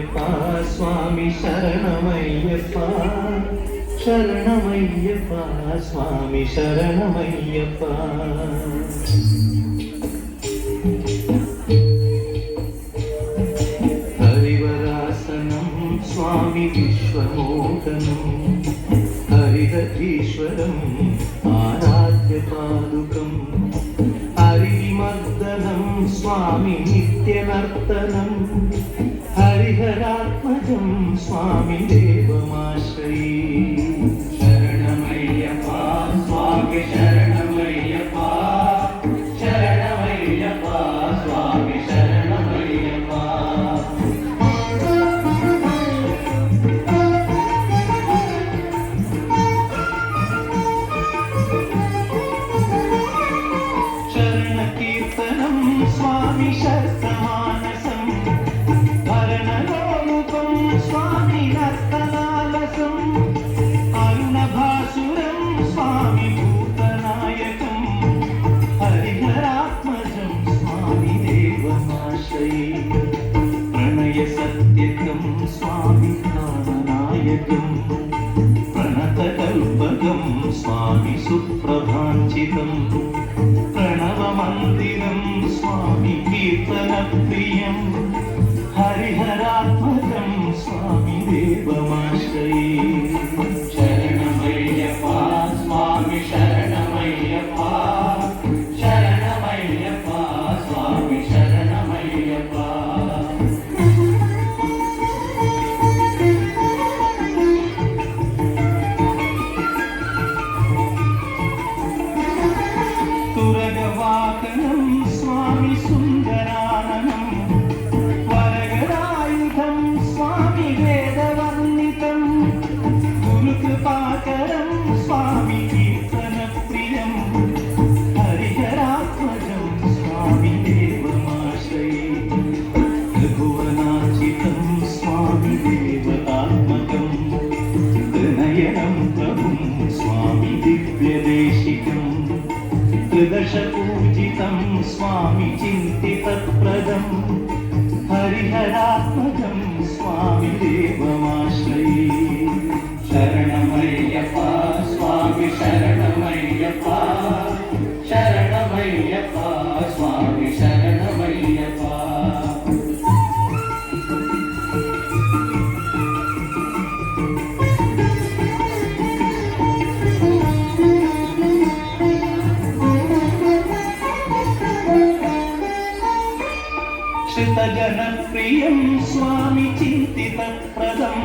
శరణమయ్యప్ప స్వామి శరణమయ్యప్ప శరణమయ్యప్ప స్వామి శరణమయ్యప్ప హరివరాసనం స్వామి విశ్వమోహనం హరిహరీశ్వరం ఆరాధ్య పాదుకం హరిమర్దనం స్వామి నిత్యనర్తనం హరిహరాత్మజం స్వామి దేవమాశ్రయే శరణమయ్యప్ప స్వామి శరణమయ్యప్ప శరణమయ్యప్ప స్వామి శరణమయ్యప్ప శరణ కీర్తనం స్వామి శస్త్రమానసం భరణలోలుకం స్వామి నర్తనాలసం అరుణభాసురం స్వామి భూతనాయకం హరిహరాత్మజం స్వామి దేవమాశ్రయే ప్రణయ సత్యకం స్వామి జ్ఞాననాయకం ప్రణతకల్పకం స్వామి సుప్రభాంచితం ప్రణవమందిరం స్వామి కీర్తనప్రియం హరిహరాత్మజం స్వామి దేవమాశ్రయే శరణమయ్యప్ప స్వామి శరణమయ్యప్ప శరణమయ్యప్ప స్వామి శరణమయ్యప్ప తురగవాహనం స్వామి సుందరాననం వరగరాయుధం స్వామి వేదవర్ణితం గురుకృపాకరం స్వామి కీర్తన ప్రియం హరిహరాత్మజం స్వామి దేవమాశ్రయే త్రిభువనాచితం స్వామి దేవతాత్మకం త్రినయనం ప్రభుం స్వామి దివ్యదేశికం త్రిదశపూజితం స్వామి చింతితప్రదం హరిహరాత్మజం స్వామి దేవమాశ్రయే శరణమయ్యప్ప స్వామి శరణమయ్యప్ప శరణమయ్యప్ప స్వామి శరణమయ్యప్ప శ్రితజనప్రియం స్వామి చింతితప్రదం